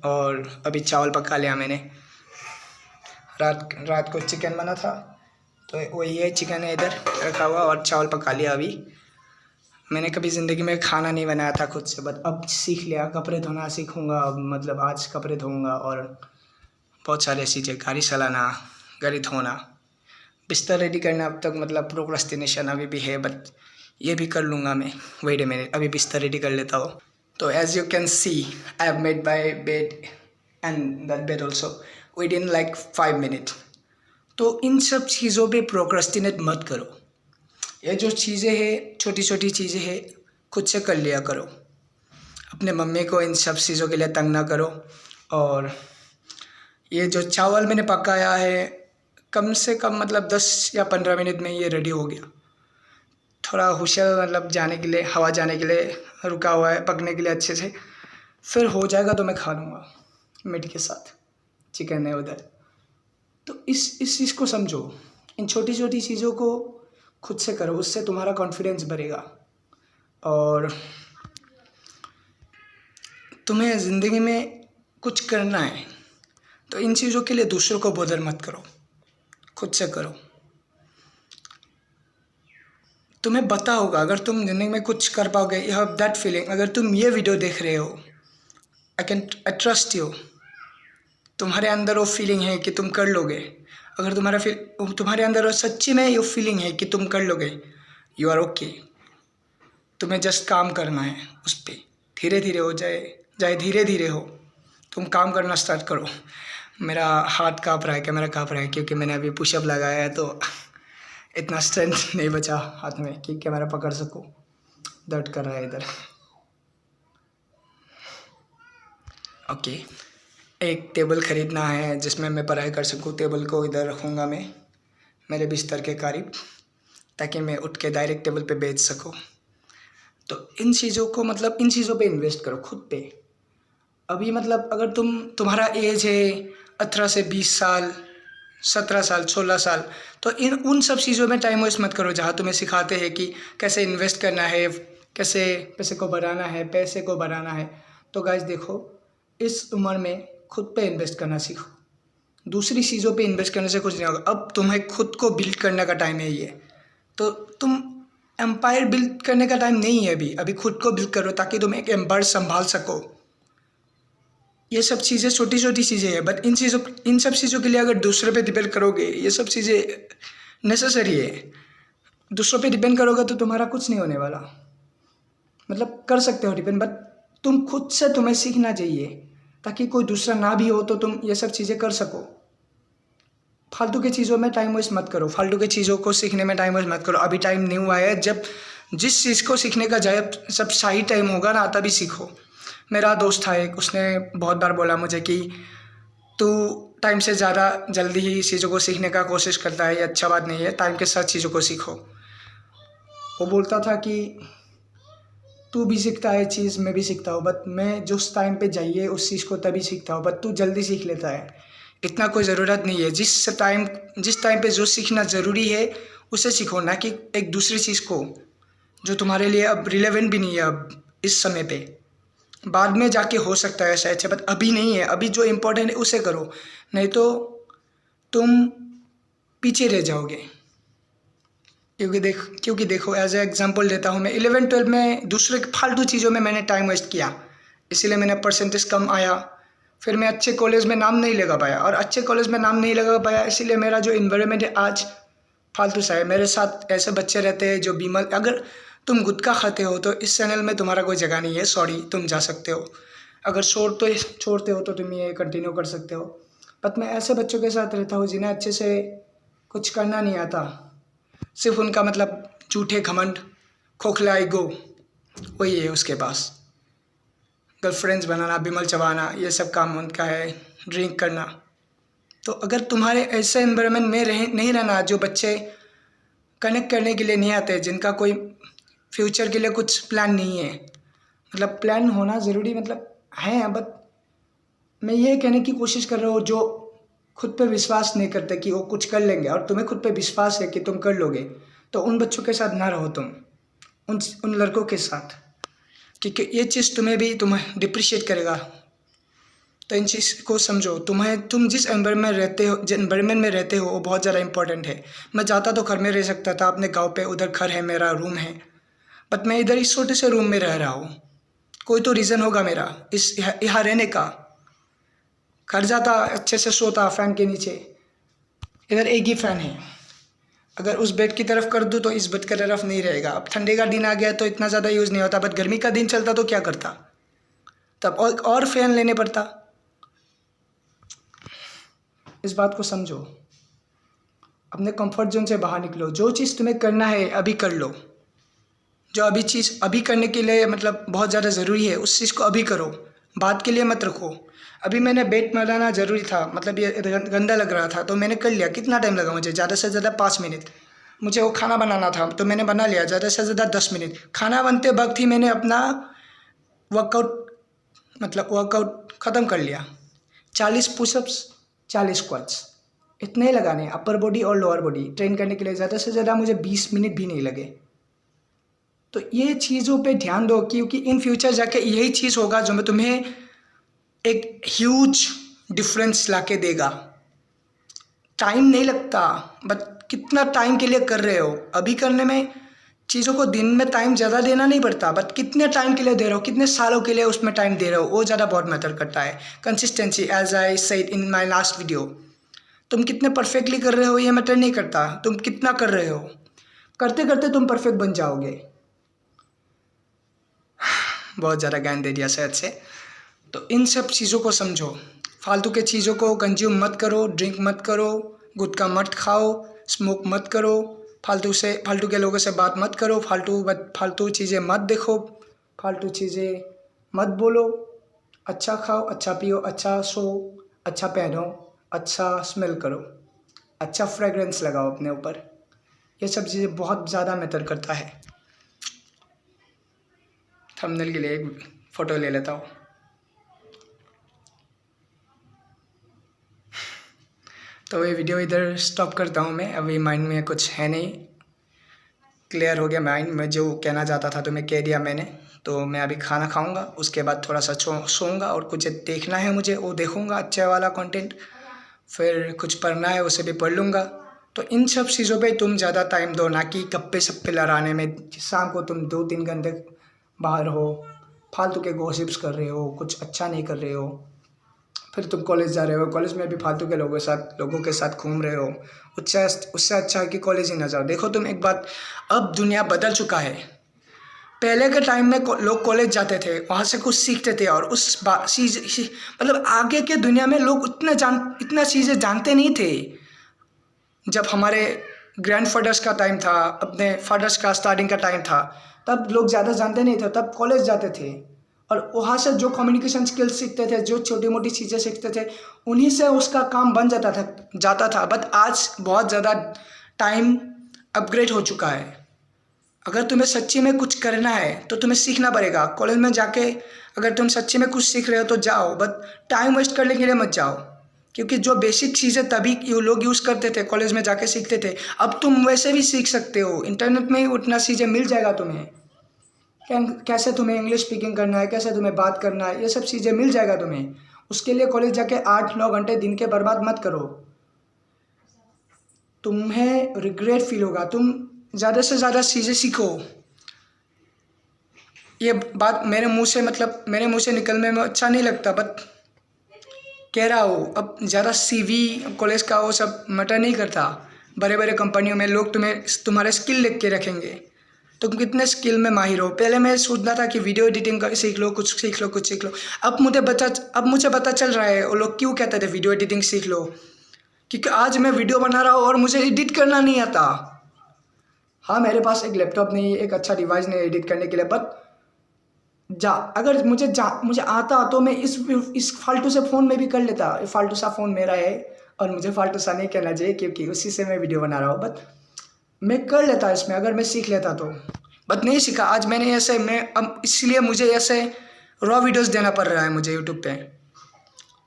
और अभी चावल पका लिया मैंने। रात को चिकन बना था तो वही है, चिकन है इधर रखा हुआ और चावल पका लिया अभी। मैंने कभी ज़िंदगी में खाना नहीं बनाया था खुद से, बट अब सीख लिया। कपड़े धोना सीखूँगा अब, मतलब आज कपड़े धोऊँगा और बहुत सारे चीज़ें, गाड़ी चलाना, गाड़ी धोना, बिस्तर रेडी करना। अब तक मतलब प्रोक्रेस्टिनेशन अभी भी है, बट ये भी कर लूँगा मैं। वेट अ मिनट, अभी बिस्तर रेडी कर लेता हूँ। तो as you can see I have made my bed and that bed also with in like 5 minute. तो इन सब चीज़ों पे प्रोक्रेस्टिनेट मत करो। ये जो चीज़ें हैं, छोटी छोटी चीज़ें हैं, खुद से कर लिया करो। अपने मम्मी को इन सब चीज़ों के लिए तंग ना करो। और ये जो चावल मैंने पकाया है, कम से कम मतलब 10 या 15 मिनट में ये रेडी हो गया। थोड़ा हुशल मतलब जाने के लिए, हवा जाने के लिए रुका हुआ है, पकने के लिए अच्छे से। फिर हो जाएगा तो मैं खा लूँगा मीट के साथ, चिकन है उधर। तो इस चीज़ को समझो, इन छोटी छोटी चीज़ों को खुद से करो, उससे तुम्हारा कॉन्फिडेंस बढ़ेगा। और तुम्हें ज़िंदगी में कुछ करना है तो इन चीज़ों के लिए दूसरों को बॉदर मत करो, खुद से करो। तुम्हें पता होगा अगर तुम ज़िंदगी में कुछ कर पाओगे, यू हैव दैट फीलिंग। अगर तुम ये वीडियो देख रहे हो, आई ट्रस्ट यू, तुम्हारे अंदर वो फीलिंग है कि तुम कर लोगे। अगर तुम्हारे अंदर वो सच्ची में ये फीलिंग है कि तुम कर लोगे, यू आर ओके। तुम्हें जस्ट काम करना है उस पर, धीरे धीरे हो जाए धीरे धीरे हो, तुम काम करना स्टार्ट करो। मेरा हाथ काँप रहा है, कैमरा काँप रहा है, क्योंकि मैंने अभी पुशअप लगाया है तो इतना स्ट्रेंथ नहीं बचा हाथ में कि कैमरा पकड़ सकूं। दर्द कर रहा है इधर। ओके, एक टेबल ख़रीदना है जिसमें मैं पढ़ाई कर सकूं। टेबल को इधर रखूँगा मैं मेरे बिस्तर के करीब, ताकि मैं उठ के डायरेक्ट टेबल पे बैठ सकूं। तो इन चीज़ों को मतलब इन चीज़ों पे इन्वेस्ट करो खुद पे। अभी मतलब अगर तुम्हारा एज है 18 से 20 साल, 17 साल, 16 साल, तो उन सब चीज़ों में टाइम वेस्ट मत करो जहाँ तुम्हें सिखाते हैं कि कैसे इन्वेस्ट करना है, कैसे पैसे को बढ़ाना है, पैसे को बढ़ाना है। तो गाइस देखो, इस उम्र में खुद पे इन्वेस्ट करना सीखो। दूसरी चीज़ों पे इन्वेस्ट करने से कुछ नहीं होगा। अब तुम्हें खुद को बिल्ड करने का टाइम है ये। तो तुम एम्पायर बिल्ड करने का टाइम नहीं है अभी खुद को बिल्ड करो, ताकि तुम एक एम्पायर संभाल सको। ये सब चीज़ें छोटी छोटी चीज़ें हैं, बट इन सब चीज़ों के लिए अगर दूसरे पे डिपेंड करोगे, ये सब चीज़ें नेसेसरी है। दूसरों पे डिपेंड करोगे तो तुम्हारा कुछ नहीं होने वाला। मतलब कर सकते हो डिपेंड, बट तुम खुद से तुम्हें सीखना चाहिए, ताकि कोई दूसरा ना भी हो तो तुम ये सब चीज़ें कर सको। फालतू की चीज़ों में टाइम वेस्ट मत करो, फालतू की चीज़ों को सीखने में टाइम वेस्ट मत करो। अभी टाइम नहीं हुआ है, जब जिस चीज़ को सीखने का सब सही टाइम होगा ना, तभी सीखो। मेरा दोस्त था एक, उसने बहुत बार बोला मुझे कि तू टाइम से ज़्यादा जल्दी ही चीज़ों को सीखने का कोशिश करता है, ये अच्छा बात नहीं है। टाइम के साथ चीज़ों को सीखो। वो बोलता था कि तू भी सीखता है चीज़, मैं भी सीखता हूँ, बट मैं जिस टाइम पे जाइए उस चीज़ को तभी सीखता हूँ, बट तू जल्दी सीख लेता है। इतना कोई ज़रूरत नहीं है। जिस टाइम पे जो सीखना ज़रूरी है उसे सीखो, ना कि एक दूसरी चीज़ को जो तुम्हारे लिए अब रिलेवेंट भी नहीं है अब इस समय पे। बाद में जाके हो सकता है ऐसा अच्छा, बट अभी नहीं है। अभी जो इम्पोर्टेंट है उसे करो, नहीं तो तुम पीछे रह जाओगे। क्योंकि देखो एज ए एग्जांपल देता हूँ मैं। 11-12 में दूसरे फालतू चीज़ों में मैंने टाइम वेस्ट किया, इसीलिए मैंने परसेंटेज कम आया। फिर मैं अच्छे कॉलेज में नाम नहीं लगा पाया, और अच्छे कॉलेज में नाम नहीं लगा पाया इसीलिए मेरा जो इन्वायरमेंट है आज फालतू सा है। मेरे साथ ऐसे बच्चे रहते हैं जो बीमार। अगर तुम गुटखा खाते हो तो इस चैनल में तुम्हारा कोई जगह नहीं है, सॉरी, तुम जा सकते हो। अगर छोड़ते हो तो तुम ये कंटिन्यू कर सकते हो। बट मैं ऐसे बच्चों के साथ रहता हूँ जिन्हें अच्छे से कुछ करना नहीं आता, सिर्फ उनका मतलब झूठे घमंड, खोखला ईगो वही है उसके पास। गर्लफ्रेंड्स बनाना, बिमल चबाना, ये सब काम उनका है, ड्रिंक करना। तो अगर तुम्हारे ऐसे एनवायरनमेंट में नहीं रहना, जो बच्चे कनेक्ट करने के लिए नहीं आते, जिनका कोई फ्यूचर के लिए कुछ प्लान नहीं है। मतलब प्लान होना ज़रूरी मतलब है, बट मैं ये कहने की कोशिश कर रहा हूँ जो खुद पे विश्वास नहीं करते कि वो कुछ कर लेंगे, और तुम्हें खुद पे विश्वास है कि तुम कर लोगे, तो उन बच्चों के साथ ना रहो तुम, उन लड़कों के साथ, क्योंकि ये चीज़ तुम्हें डिप्रिशिएट करेगा। तो इन चीज़ को समझो। तुम जिस एनवायरनमेंट में रहते हो वो बहुत ज़्यादा इंपॉर्टेंट है। मैं चाहता तो घर में रह सकता था अपने गांव पे, उधर घर है मेरा, रूम है, बट मैं इधर इस छोटे से रूम में रह रहा हूँ। कोई तो रीज़न होगा मेरा यहाँ रहने का। घर जाता अच्छे से सोता फ़ैन के नीचे, इधर एक ही फ़ैन है, अगर उस बेड की तरफ कर दूँ तो इस बेड की तरफ नहीं रहेगा। अब ठंडे का दिन आ गया तो इतना ज़्यादा यूज़ नहीं होता, बट गर्मी का दिन चलता तो क्या करता, तब और फ़ैन लेने पड़ता। इस बात को समझो, अपने कंफर्ट जोन से बाहर निकलो। जो चीज़ तुम्हें करना है अभी कर लो। जो अभी चीज़ अभी करने के लिए मतलब बहुत ज़्यादा ज़रूरी है उस चीज़ को अभी करो, बात के लिए मत रखो। अभी मैंने बेड बनाना ज़रूरी था, मतलब ये गंदा लग रहा था तो मैंने कर लिया। कितना टाइम लगा मुझे? ज़्यादा से ज़्यादा 5 मिनट। मुझे वो खाना बनाना था तो मैंने बना लिया, ज़्यादा से ज़्यादा 10 मिनट। खाना बनते वक्त ही मैंने अपना वर्कआउट ख़त्म कर लिया। 40 पुशअप्स, 40 स्क्वाट्स, इतने ही लगाने अपर बॉडी और लोअर बॉडी ट्रेन करने के लिए। ज़्यादा से ज़्यादा मुझे 20 मिनट भी नहीं लगे। तो ये चीज़ों पे ध्यान दो, क्योंकि इन फ्यूचर जाके यही चीज़ होगा जो मैं तुम्हें एक ह्यूज डिफरेंस ला के देगा। टाइम नहीं लगता, बट कितना टाइम के लिए कर रहे हो। अभी करने में चीज़ों को दिन में टाइम ज़्यादा देना नहीं पड़ता, बट कितने टाइम के लिए दे रहे हो, कितने सालों के लिए उसमें टाइम दे रहे हो, वो ज़्यादा बहुत मैटर करता है। Consistency, as I said in my last video, तुम कितने परफेक्टली कर रहे हो ये मैटर नहीं करता, तुम कितना कर रहे हो। करते करते तुम परफेक्ट बन जाओगे। बहुत ज़्यादा ज्ञान दे दिया शायद से। तो इन सब चीज़ों को समझो। फालतू के चीज़ों को कंज्यूम मत करो, ड्रिंक मत करो, गुटखा मत खाओ, स्मोक मत करो, फालतू के लोगों से बात मत करो, फालतू चीज़ें मत देखो, फालतू चीज़ें मत बोलो। अच्छा खाओ, अच्छा पियो, अच्छा सो, अच्छा पहनो, अच्छा स्मेल करो, अच्छा फ्रेगरेंस लगाओ अपने ऊपर। ये सब चीज़ें बहुत ज़्यादा मैटर करता है। थंबनेल के लिए एक फ़ोटो ले लेता हूँ। तो ये वीडियो इधर स्टॉप करता हूँ मैं। अभी माइंड में कुछ है नहीं, क्लियर हो गया माइंड में। जो कहना चाहता था तो मैं कह दिया मैंने। तो मैं अभी खाना खाऊंगा, उसके बाद थोड़ा सा सोऊंगा, और कुछ देखना है मुझे वो देखूंगा, अच्छा वाला कंटेंट। फिर कुछ पढ़ना है उसे भी पढ़ लूँगा। तो इन सब चीज़ों पे तुम ज़्यादा टाइम दो, ना कि गप्पे सप्पे लड़ाने में। शाम को तुम 2-3 घंटे बाहर हो, फालतू के गॉसिप्स कर रहे हो, कुछ अच्छा नहीं कर रहे हो। फिर तुम कॉलेज जा रहे हो, कॉलेज में भी फालतू के लोगों के साथ घूम रहे हो। उससे अच्छा है कि कॉलेज ही ना जाओ। देखो तुम एक बात, अब दुनिया बदल चुका है। पहले के टाइम में लोग कॉलेज जाते थे, वहाँ से कुछ सीखते थे, और उस मतलब आगे के दुनिया में लोग इतना चीज़ें जानते नहीं थे। जब हमारे ग्रैंडफादर्स का टाइम था, अपने फादर्स का स्टार्टिंग का टाइम था, तब लोग ज़्यादा जानते नहीं थे, तब कॉलेज जाते थे और वहाँ से जो कम्युनिकेशन स्किल्स सीखते थे, जो छोटी मोटी चीज़ें सीखते थे, उन्हीं से उसका काम बन जाता था। बट आज बहुत ज़्यादा टाइम अपग्रेड हो चुका है। अगर तुम्हें सच्ची में कुछ करना है तो तुम्हें सीखना पड़ेगा। कॉलेज में जाके अगर तुम सच्ची में कुछ सीख रहे हो तो जाओ, बट टाइम वेस्ट करने के लिए मत जाओ, क्योंकि जो बेसिक चीज़ें तभी लोग यूज़ करते थे, कॉलेज में जाके सीखते थे। अब तुम वैसे भी सीख सकते हो, इंटरनेट में ही उतना चीज़ें मिल जाएगा तुम्हें। कैसे तुम्हें इंग्लिश स्पीकिंग करना है, कैसे तुम्हें बात करना है, ये सब चीज़ें मिल जाएगा तुम्हें। उसके लिए कॉलेज जाके 8-9 घंटे दिन के बर्बाद मत करो, तुम्हें रिग्रेट फील होगा। तुम ज़्यादा से ज़्यादा चीज़ें सीखो। ये बात मेरे मुंह से निकलने में अच्छा नहीं लगता, बट कह रहा हूँ। अब ज़्यादा CV कॉलेज का वो सब मैटर नहीं करता। बड़े बड़े कंपनियों में लोग तुम्हारे स्किल लिख के रखेंगे, तुम कितने स्किल में माहिर हो। पहले मैं सोचता था कि वीडियो एडिटिंग का सीख लो, कुछ सीख लो। अब मुझे पता चल रहा है वो लोग क्यों कहते थे वीडियो एडिटिंग सीख लो, क्योंकि आज मैं वीडियो बना रहा हूँ और मुझे एडिट करना नहीं आता। हाँ, मेरे पास एक लैपटॉप नहीं, एक अच्छा डिवाइस नहीं एडिट करने के लिए, बट अगर मुझे आता तो मैं इस फालतू से फ़ोन में भी कर लेता। फालतू सा फ़ोन मेरा है, और मुझे फालतू सा नहीं कहना चाहिए क्योंकि उसी से मैं वीडियो बना रहा हूँ, बट मैं कर लेता इसमें अगर मैं सीख लेता तो। बट नहीं सीखा। आज अब इसलिए मुझे ऐसे रॉ वीडियोस देना पड़ रहा है मुझे यूट्यूब पे।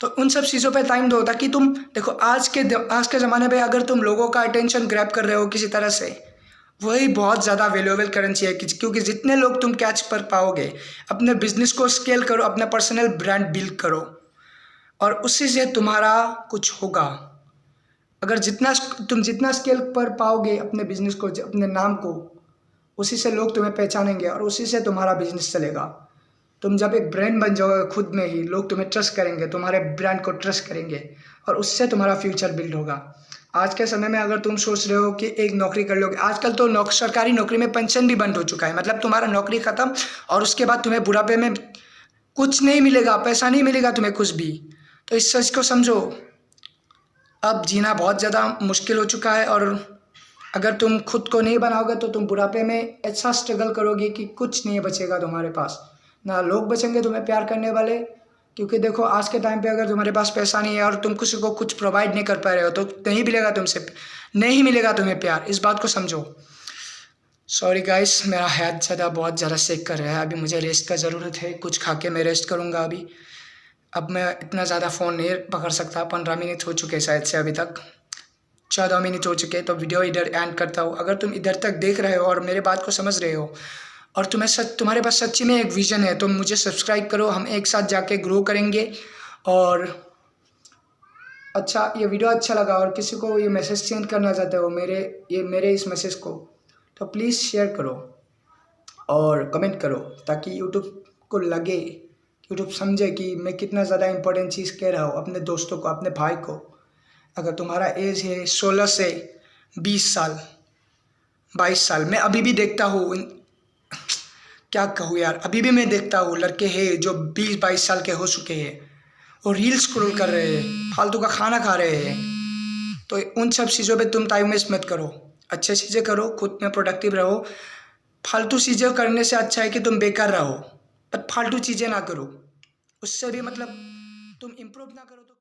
तो उन सब चीज़ों पे टाइम दो, ताकि तुम देखो आज के ज़माने पे अगर तुम लोगों का अटेंशन ग्रैब कर रहे हो किसी तरह से, वही बहुत ज़्यादा वैल्यूएबल करेंसी है। क्योंकि जितने लोग तुम कैच कर पाओगे, अपने बिजनेस को स्केल करो, अपना पर्सनल ब्रांड बिल्ड करो, और उसी से तुम्हारा कुछ होगा। अगर तुम जितना स्केल पर पाओगे अपने बिजनेस को, अपने नाम को, उसी से लोग तुम्हें पहचानेंगे और उसी से तुम्हारा बिजनेस चलेगा। तुम जब एक ब्रांड बन जाओगे खुद में ही, लोग तुम्हें ट्रस्ट करेंगे, तुम्हारे ब्रांड को ट्रस्ट करेंगे और उससे तुम्हारा फ्यूचर बिल्ड होगा। आज के समय में अगर तुम सोच रहे हो कि एक नौकरी कर लोगे, आजकल तो सरकारी नौकरी में पेंशन भी बंद हो चुका है। मतलब तुम्हारा नौकरी ख़त्म और उसके बाद तुम्हें बुढ़ापे में कुछ नहीं मिलेगा, पैसा नहीं मिलेगा तुम्हें कुछ भी। तो इस चीज़ को समझो, अब जीना बहुत ज़्यादा मुश्किल हो चुका है और अगर तुम खुद को नहीं बनाओगे तो तुम बुढ़ापे में ऐसा स्ट्रगल करोगे कि कुछ नहीं बचेगा तुम्हारे पास। ना लोग बचेंगे तुम्हें प्यार करने वाले, क्योंकि देखो आज के टाइम पे अगर तुम्हारे पास पैसा नहीं है और तुम किसी को कुछ प्रोवाइड नहीं कर पा रहे हो तो नहीं मिलेगा तुम्हें प्यार। इस बात को समझो। सॉरी गाइस, मेरा हाथ बहुत ज़्यादा सेक कर रहा है। अभी मुझे रेस्ट का ज़रूरत है, कुछ खा के मैं रेस्ट करूँगा अभी। अब मैं इतना ज़्यादा फ़ोन नहीं पकड़ सकता। 15 मिनट हो चुके शायद से, अभी तक 14 मिनट हो चुके, तो वीडियो इधर एंड करता हूँ। अगर तुम इधर तक देख रहे हो और मेरे बात को समझ रहे हो और तुम्हारे पास सच्ची में एक विज़न है तो मुझे सब्सक्राइब करो, हम एक साथ जाके ग्रो करेंगे। और अच्छा, ये वीडियो अच्छा लगा और किसी को ये मैसेज सेंड करना चाहते हो मेरे इस मैसेज को, तो प्लीज़ शेयर करो और कमेंट करो, ताकि यूट्यूब को लगे, यूट्यूब समझे कि मैं कितना ज़्यादा इंपॉर्टेंट चीज़ कह रहा हूँ अपने दोस्तों को, अपने भाई को। अगर तुम्हारा एज है 16 से 20 साल, 22 साल, मैं अभी भी देखता हूँ, क्या कहूँ यार, अभी भी मैं देखता हूँ लड़के हैं जो 20-22 साल के हो चुके हैं और रील स्क्रॉल कर रहे हैं, फालतू का खाना खा रहे हैं। तो उन सब चीज़ों पे तुम टाइम वेस्ट मत करो, अच्छे चीज़ें करो, खुद में प्रोडक्टिव रहो। फालतू चीज़ें करने से अच्छा है कि तुम बेकार रहो, पर फालतू चीज़ें ना करो, उससे भी मतलब तुम इम्प्रूव ना करो तो